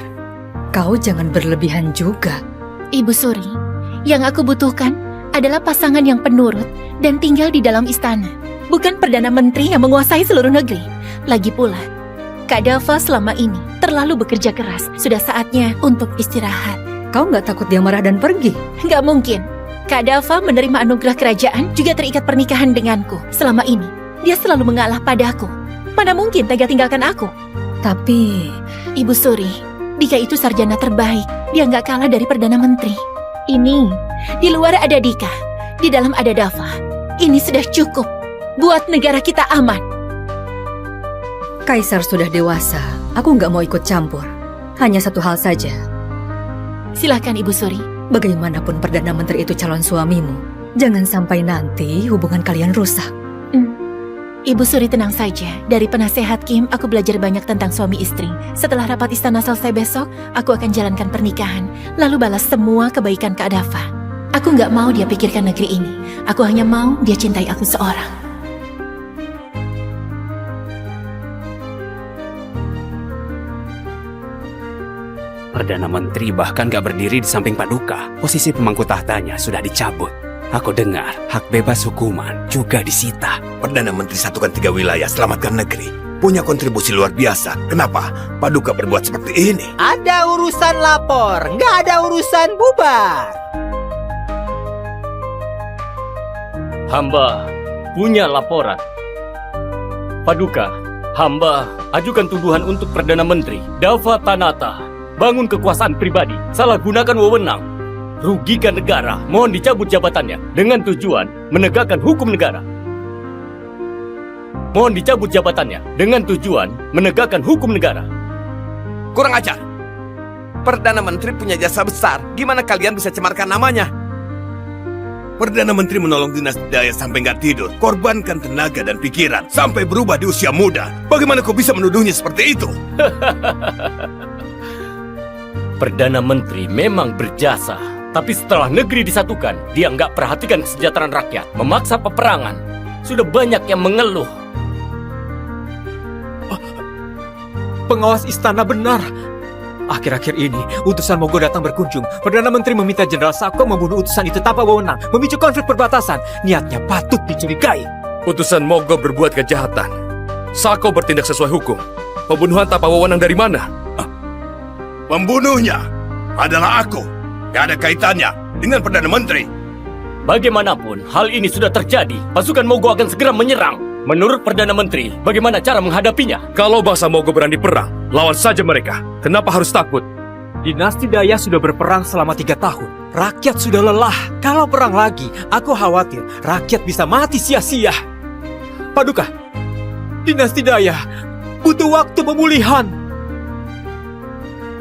kau jangan berlebihan juga. Ibu Suri, yang aku butuhkan adalah pasangan yang penurut dan tinggal di dalam istana, bukan Perdana Menteri yang menguasai seluruh negeri. Lagi pula, Kak Dava selama ini terlalu bekerja keras. Sudah saatnya untuk istirahat. Kau gak takut dia marah dan pergi? Nggak mungkin. Kak Dava menerima anugerah kerajaan juga terikat pernikahan denganku. Selama ini, dia selalu mengalah padaku. Mana mungkin tega tinggalkan aku? Tapi, Ibu Suri, Dika itu sarjana terbaik. Dia nggak kalah dari Perdana Menteri. Ini, di luar ada Dika, di dalam ada Dava. Ini sudah cukup buat negara kita aman. Kaisar sudah dewasa. Aku nggak mau ikut campur. Hanya satu hal saja. Silahkan Ibu Suri. Bagaimanapun Perdana Menteri itu calon suamimu. Jangan sampai nanti hubungan kalian rusak. Ibu Suri tenang saja. Dari penasehat Kim, aku belajar banyak tentang suami istri. Setelah rapat istana selesai besok, aku akan jalankan pernikahan. Lalu balas semua kebaikan Kak Dava. Aku nggak mau dia pikirkan negeri ini. Aku hanya mau dia cintai aku seorang. Perdana Menteri bahkan gak berdiri di samping Paduka. Posisi pemangku tahtanya sudah dicabut. Aku dengar hak bebas hukuman juga disita. Perdana Menteri satukan 3 wilayah selamatkan negeri. Punya kontribusi luar biasa. Kenapa Paduka berbuat seperti ini? Ada urusan lapor, nggak ada urusan bubar. Hamba punya laporan. Paduka, hamba ajukan tuduhan untuk Perdana Menteri Dava Tanata. Bangun kekuasaan pribadi, salah gunakan wewenang, rugikan negara, mohon dicabut jabatannya dengan tujuan menegakkan hukum negara. Mohon dicabut jabatannya dengan tujuan menegakkan hukum negara. Kurang ajar. Perdana Menteri punya jasa besar. Gimana kalian bisa cemarkan namanya? Perdana Menteri menolong dinasti Daya sampai nggak tidur, korbankan tenaga dan pikiran sampai berubah di usia muda. Bagaimana kau bisa menuduhnya seperti itu? Perdana Menteri memang berjasa. Tapi setelah negeri disatukan, dia nggak perhatikan kesejahteraan rakyat, memaksa peperangan. Sudah banyak yang mengeluh. Pengawas istana benar. Akhir-akhir ini, utusan Mogo datang berkunjung. Perdana Menteri meminta Jenderal Sako membunuh utusan itu tanpa wewenang, memicu konflik perbatasan. Niatnya patut dicurigai. Utusan Mogo berbuat kejahatan. Sako bertindak sesuai hukum. Pembunuhan tanpa wewenang dari mana? Pembunuhnya adalah aku. Gak ada kaitannya dengan Perdana Menteri. Bagaimanapun, hal ini sudah terjadi. Pasukan Mogo akan segera menyerang. Menurut Perdana Menteri, bagaimana cara menghadapinya? Kalau bangsa Mogo berani perang, lawan saja mereka. Kenapa harus takut? Dinasti Daya sudah berperang selama 3 tahun. Rakyat sudah lelah. Kalau perang lagi, aku khawatir rakyat bisa mati sia-sia. Paduka, Dinasti Daya butuh waktu pemulihan.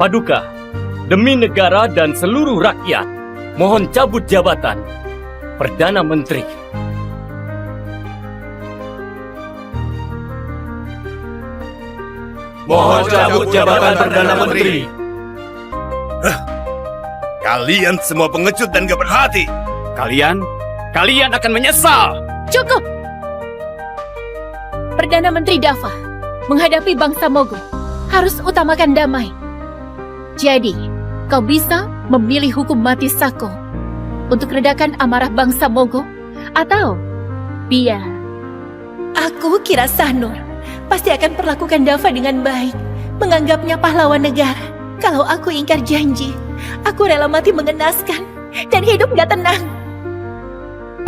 Paduka, demi negara dan seluruh rakyat, mohon cabut jabatan Perdana Menteri. Mohon cabut jabatan Perdana Menteri. Kalian semua pengecut dan gak berhati. Kalian akan menyesal. Cukup! Perdana Menteri Dava, menghadapi bangsa Mogo, harus utamakan damai. Jadi, kau bisa memilih hukum mati Sako untuk redakan amarah bangsa Mogo, atau biar. Aku kira Sanur pasti akan perlakukan Dava dengan baik, menganggapnya pahlawan negara. Kalau aku ingkar janji, aku rela mati mengenaskan dan hidup gak tenang.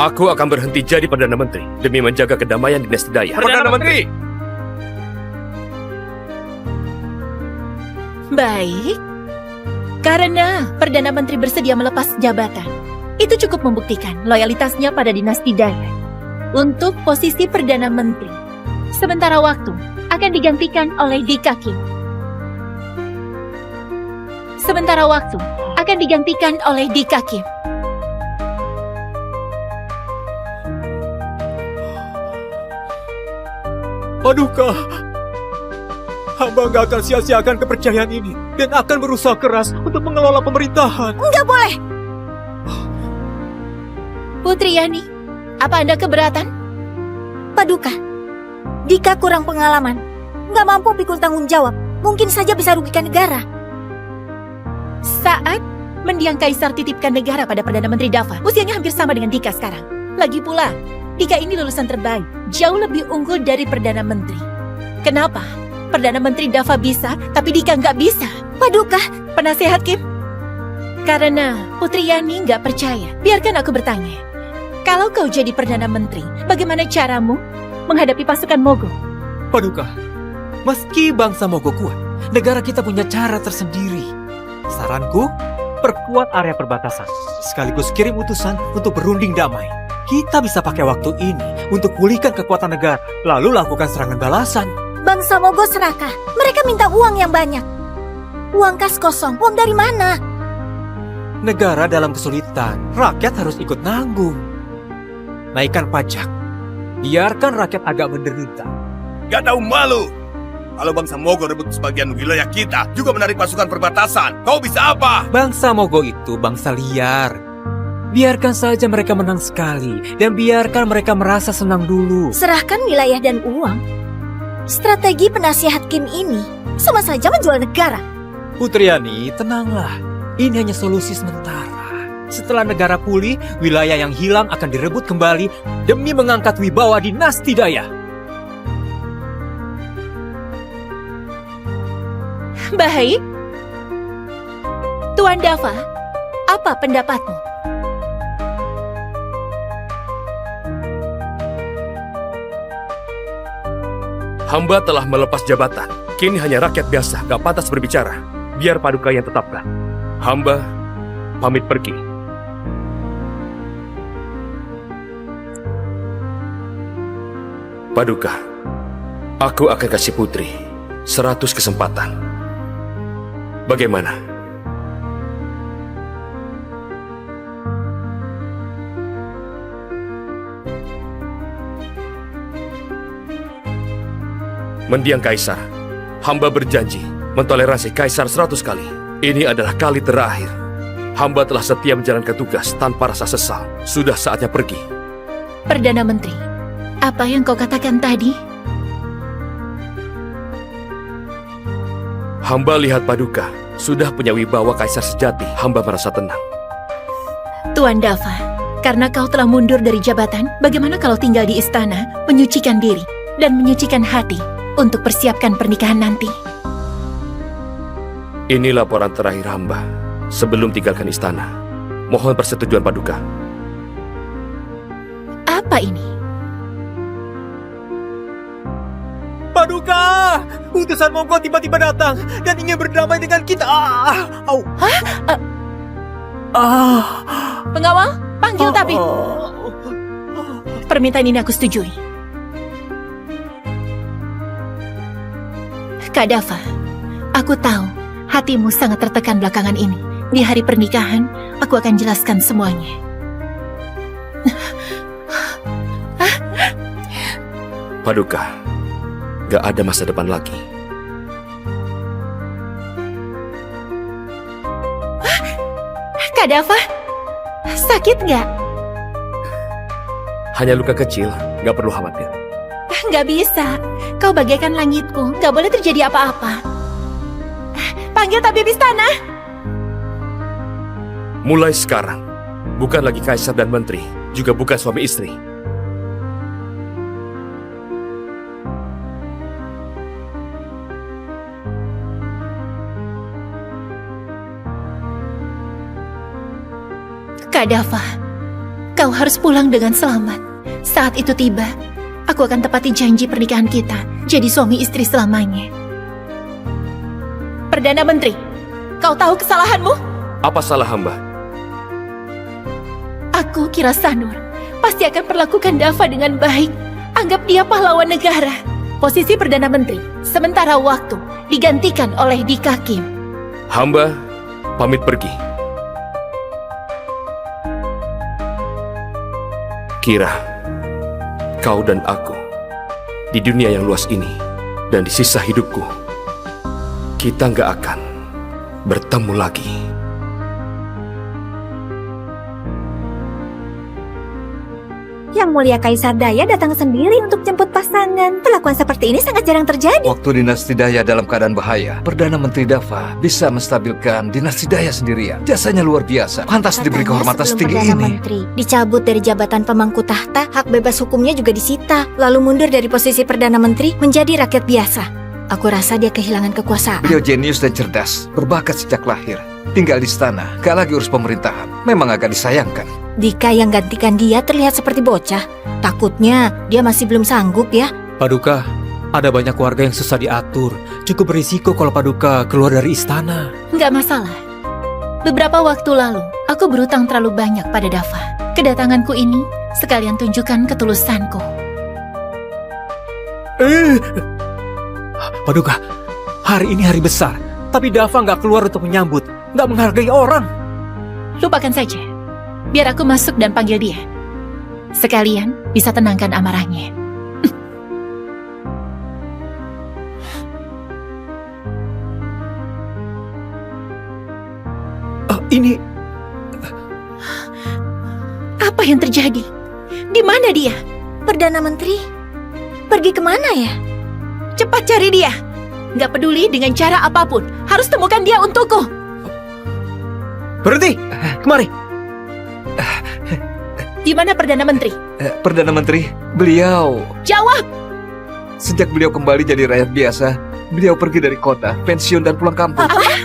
Aku akan berhenti jadi Perdana Menteri demi menjaga kedamaian Dinasti Daya. Perdana Menteri. Baik. Karena Perdana Menteri bersedia melepas jabatan, itu cukup membuktikan loyalitasnya pada Dinasti Daya. Untuk posisi Perdana Menteri, sementara waktu akan digantikan oleh Dika Kim. Sementara waktu akan digantikan oleh Dika Kim. Paduka, hamba gak akan sia-siakan kepercayaan ini dan akan berusaha keras untuk mengelola pemerintahan. Nggak boleh. Putri Yani, apa Anda keberatan? Paduka, Dika kurang pengalaman. Nggak mampu pikul tanggung jawab. Mungkin saja bisa rugikan negara. Saat mendiang Kaisar titipkan negara pada Perdana Menteri Dava, usianya hampir sama dengan Dika sekarang. Lagi pula, Dika ini lulusan terbaik, jauh lebih unggul dari Perdana Menteri. Kenapa? Perdana Menteri Dava bisa, tapi Dika nggak bisa. Paduka, Penasehat Kim? Karena Putri Yani nggak percaya, biarkan aku bertanya. Kalau kau jadi Perdana Menteri, bagaimana caramu menghadapi pasukan Mogo? Paduka, meski bangsa Mogo kuat, negara kita punya cara tersendiri. Saranku, perkuat area perbatasan, sekaligus kirim utusan untuk berunding damai. Kita bisa pakai waktu ini untuk pulihkan kekuatan negara, lalu lakukan serangan balasan. bangsa Mogo serakah. Mereka minta uang yang banyak. Uang kas kosong, uang dari mana? Negara dalam kesulitan, rakyat harus ikut nanggung. Naikkan pajak, biarkan rakyat agak menderita. Gak tahu malu. Kalau bangsa Mogo rebut sebagian wilayah kita, juga menarik pasukan perbatasan. Kau bisa apa? Bangsa Mogo itu bangsa liar. Biarkan saja mereka menang sekali, dan biarkan mereka merasa senang dulu. Serahkan wilayah dan uang. Strategi penasihat Kim ini sama saja menjual negara. Putriani, tenanglah. Ini hanya solusi sementara. Setelah negara pulih, wilayah yang hilang akan direbut kembali demi mengangkat wibawa Dinasti Daya. Baik. Tuan Dava, apa pendapatmu? Hamba telah melepas jabatan. Kini hanya rakyat biasa, gak pantas berbicara. Biar Paduka yang tetapkan. Hamba pamit pergi. Paduka, aku akan kasih Putri 100 kesempatan. Bagaimana? Mendiang Kaisar, hamba berjanji mentoleransi Kaisar 100 kali. Ini adalah kali terakhir. Hamba telah setia menjalankan tugas tanpa rasa sesal. Sudah saatnya pergi. Perdana Menteri, apa yang kau katakan tadi? Hamba lihat Paduka sudah punya wibawa kaisar sejati. Hamba merasa tenang. Tuan Dava, karena kau telah mundur dari jabatan, bagaimana kalau tinggal di istana, menyucikan diri, dan menyucikan hati untuk persiapkan pernikahan nanti? Ini laporan terakhir hamba sebelum tinggalkan istana. Mohon persetujuan Paduka. Apa ini? Paduka! Utusan Monggo tiba-tiba datang dan ingin berdamai dengan kita. Pengawal, panggil tabib. Permintaan ini aku setujui. Kak Dava, aku tahu hatimu sangat tertekan belakangan ini. Di hari pernikahan, aku akan jelaskan semuanya. Paduka, gak ada masa depan lagi. Kak Dava, sakit nggak? Hanya luka kecil, gak perlu khawatir. Nggak bisa. Kau bagaikan langitku, nggak boleh terjadi apa-apa. Panggil tabib istana. Mulai sekarang, bukan lagi kaisar dan menteri, juga bukan suami istri. Kak Dava, kau harus pulang dengan selamat. Saat itu tiba, aku akan tepati janji pernikahan kita, jadi suami istri selamanya. Perdana Menteri, kau tahu kesalahanmu? Apa salah hamba? Aku kira Sanur pasti akan perlakukan Dava dengan baik. Anggap dia pahlawan negara. Posisi Perdana Menteri sementara waktu digantikan oleh Dika Kim. Hamba pamit pergi. Kira, kau dan aku di dunia yang luas ini dan di sisa hidupku, kita nggak akan bertemu lagi. Yang mulia Kaisar Daya datang sendiri untuk jemput pasangan. Perlakuan seperti ini sangat jarang terjadi. Waktu dinasti Daya dalam keadaan bahaya, Perdana Menteri Dava bisa menstabilkan dinasti Daya sendirian. Jasanya luar biasa. Pantas diberi Katanya kehormatan sebelum setinggi Perdana ini. Menteri dicabut dari jabatan pemangku tahta, hak bebas hukumnya juga disita. Lalu mundur dari posisi Perdana Menteri menjadi rakyat biasa. Aku rasa dia kehilangan kekuasaan. Beliau jenius dan cerdas, berbakat sejak lahir. Tinggal di istana, gak lagi urus pemerintahan. Memang agak disayangkan. Dika yang gantikan dia terlihat seperti bocah. Takutnya dia masih belum sanggup ya. Paduka, ada banyak warga yang susah diatur. Cukup berisiko kalau Paduka keluar dari istana. Nggak masalah. Beberapa waktu lalu, aku berutang terlalu banyak pada Dava. Kedatanganku ini sekalian tunjukkan ketulusanku. Paduka, hari ini hari besar. Tapi Dava nggak keluar untuk menyambut. Nggak menghargai orang. Lupakan saja. Biar aku masuk dan panggil dia. Sekalian bisa tenangkan amarahnya. Ini Apa yang terjadi? Di mana dia? Perdana Menteri pergi kemana ya? Cepat cari dia. Nggak peduli dengan cara apapun. Harus temukan dia untukku. berhenti. Kemari. Di mana Perdana Menteri? Perdana Menteri, beliau Jawab! sejak beliau kembali jadi rakyat biasa, beliau pergi dari kota, pensiun dan pulang kampung. Apa?